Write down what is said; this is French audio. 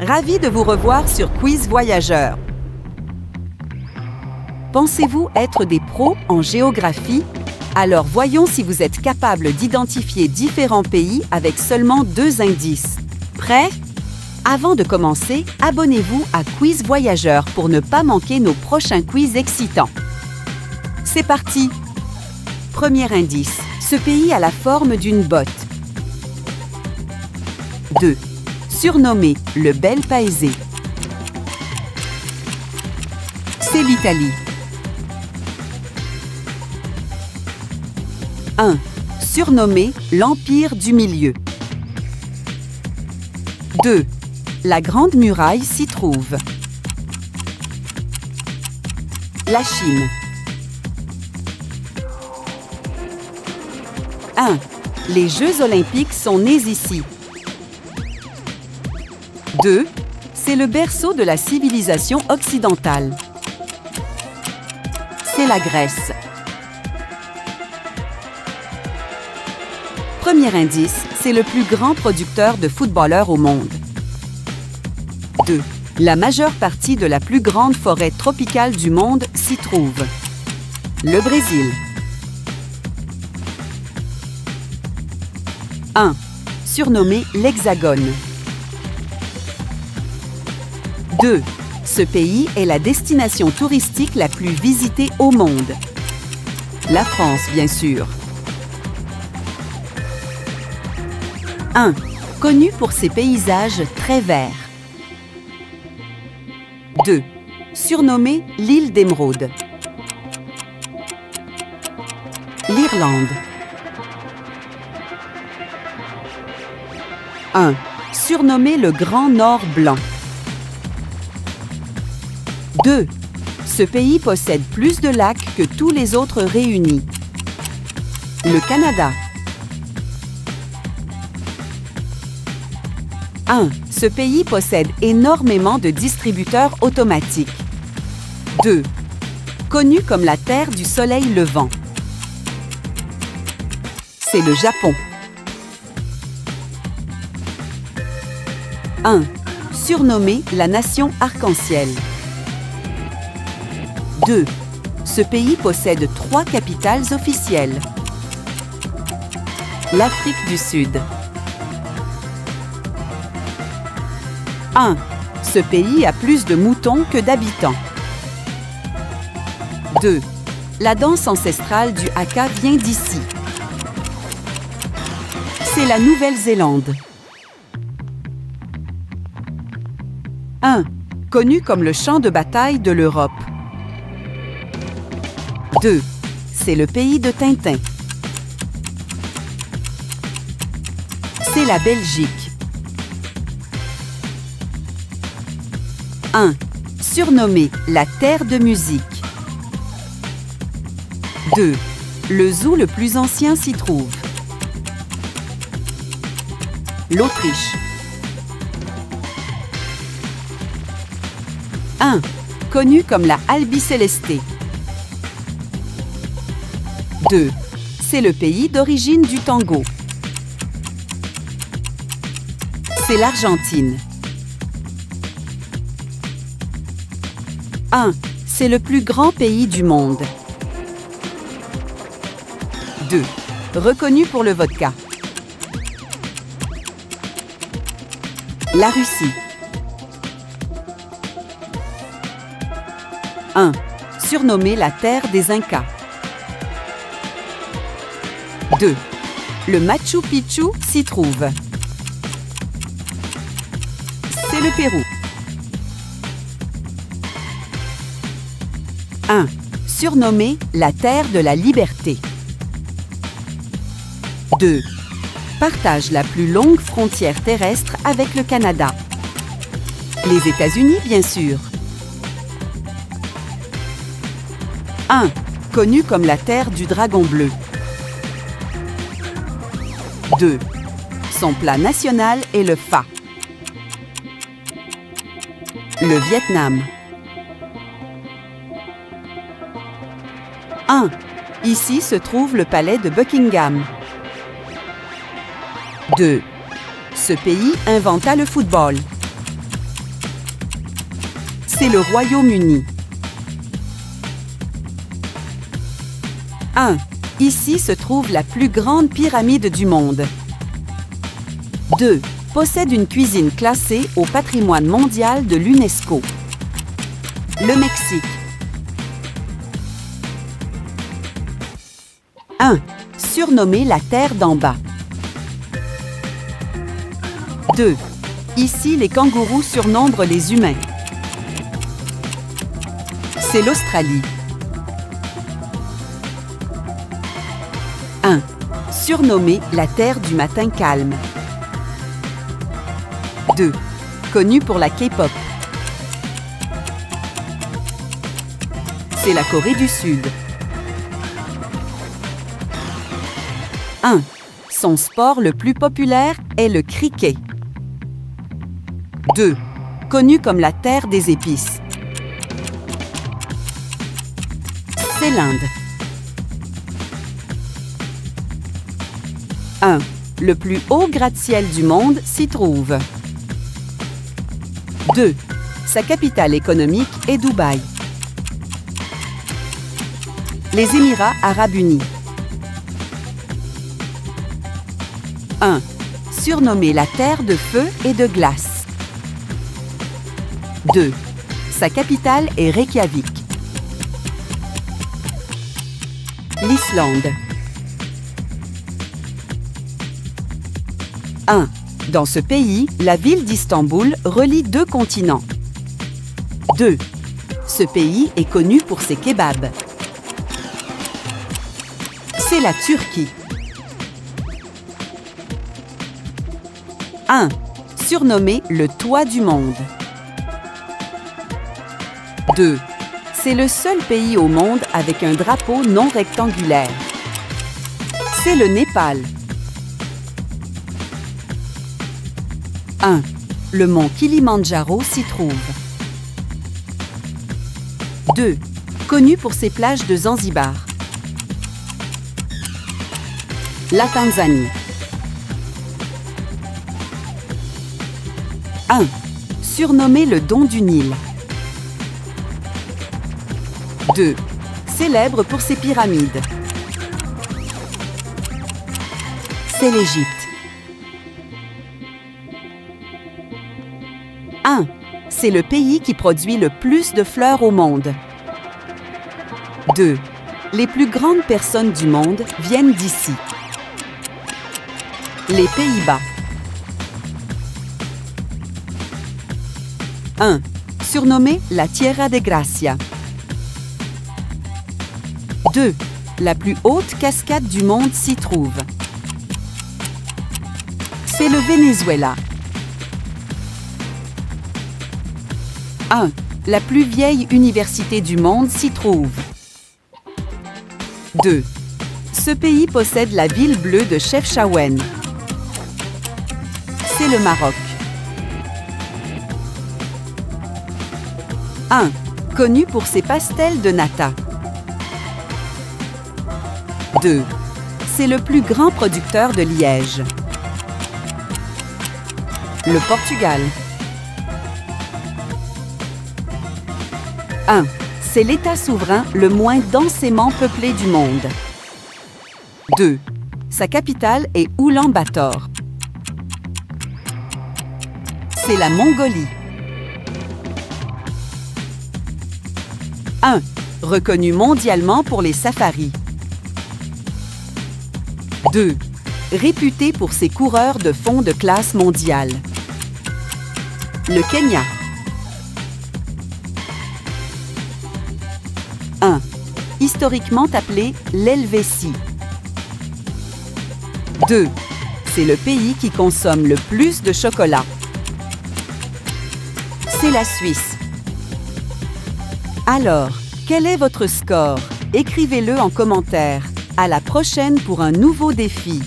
Ravi de vous revoir sur Quiz Voyageur. Pensez-vous être des pros en géographie? Alors voyons si vous êtes capable d'identifier différents pays avec seulement 2 indices. Prêt? Avant de commencer, abonnez-vous à Quiz Voyageur pour ne pas manquer nos prochains quiz excitants. C'est parti! Premier indice. Ce pays a la forme d'une botte. 2. Surnommé le Bel Paese. C'est l'Italie. 1. Surnommé l'Empire du Milieu. 2. La Grande Muraille s'y trouve. La Chine. 1. Les Jeux olympiques sont nés ici. 2. C'est le berceau de la civilisation occidentale. C'est la Grèce. Premier indice, c'est le plus grand producteur de footballeurs au monde. 2. La majeure partie de la plus grande forêt tropicale du monde s'y trouve. Le Brésil. 1. Surnommé l'Hexagone. 2. Ce pays est la destination touristique la plus visitée au monde. La France, bien sûr. 1. Connu pour ses paysages très verts. 2. Surnommé l'île d'Émeraude. L'Irlande. 1. Surnommé le Grand Nord Blanc. 2. Ce pays possède plus de lacs que tous les autres réunis. Le Canada. 1. Ce pays possède énormément de distributeurs automatiques. 2. Connu comme la terre du soleil levant. C'est le Japon. 1. Surnommé la nation arc-en-ciel. 2. Ce pays possède 3 capitales officielles. L'Afrique du Sud. 1. Ce pays a plus de moutons que d'habitants. 2. La danse ancestrale du Haka vient d'ici. C'est la Nouvelle-Zélande. 1. Connu comme le champ de bataille de l'Europe. 2. C'est le pays de Tintin. C'est la Belgique. 1. Surnommé la terre de musique. 2. Le zoo le plus ancien s'y trouve. L'Autriche. 1. Connu comme la Albiceleste. 2. C'est le pays d'origine du tango. C'est l'Argentine. 1. C'est le plus grand pays du monde. 2. Reconnu pour le vodka. La Russie. 1. Surnommé la terre des Incas. 2. Le Machu Picchu s'y trouve. C'est le Pérou. 1. Surnommé la terre de la liberté. 2. Partage la plus longue frontière terrestre avec le Canada. Les États-Unis, bien sûr. 1. Connu comme la terre du dragon bleu. 2. Son plat national est le pho. Le Vietnam. 1. Ici se trouve le palais de Buckingham. 2. Ce pays inventa le football. C'est le Royaume-Uni. 1. Ici se trouve la plus grande pyramide du monde. 2. Possède une cuisine classée au patrimoine mondial de l'UNESCO. Le Mexique. 1. Surnommé la Terre d'en bas. 2. Ici, les kangourous surnombrent les humains. C'est l'Australie. 1. Surnommé la Terre du matin calme. 2. Connu pour la K-pop. C'est la Corée du Sud. 1. Son sport le plus populaire est le cricket. 2. Connu comme la terre des épices. C'est l'Inde. 1. Le plus haut gratte-ciel du monde s'y trouve. 2. Sa capitale économique est Dubaï. Les Émirats arabes unis. 1. Surnommé la terre de feu et de glace. 2. Sa capitale est Reykjavik. L'Islande. 1. Dans ce pays, la ville d'Istanbul relie 2 continents. 2. Ce pays est connu pour ses kebabs. C'est la Turquie. 1. Surnommé le toit du monde. 2. C'est le seul pays au monde avec un drapeau non rectangulaire. C'est le Népal. 1. Le mont Kilimandjaro s'y trouve. 2. Connu pour ses plages de Zanzibar. La Tanzanie. 1. Surnommé le don du Nil. 2. Célèbre pour ses pyramides. C'est l'Égypte. 1. C'est le pays qui produit le plus de fleurs au monde. 2. Les plus grandes personnes du monde viennent d'ici. Les Pays-Bas. 1. Surnommé la Tierra de Gracia. 2. La plus haute cascade du monde s'y trouve. C'est le Venezuela. 1. La plus vieille université du monde s'y trouve. 2. Ce pays possède la ville bleue de Chefchaouen. C'est le Maroc. 1. Connu pour ses pastels de nata. 2. C'est le plus grand producteur de liège. Le Portugal. 1. C'est l'État souverain le moins densément peuplé du monde. 2. Sa capitale est Oulan-Bator. C'est la Mongolie. 1. Reconnu mondialement pour les safaris. 2. Réputé pour ses coureurs de fond de classe mondiale. Le Kenya. 1. Historiquement appelé l'Helvétie. 2. C'est le pays qui consomme le plus de chocolat. C'est la Suisse. Alors, quel est votre score? Écrivez-le en commentaire. À la prochaine pour un nouveau défi.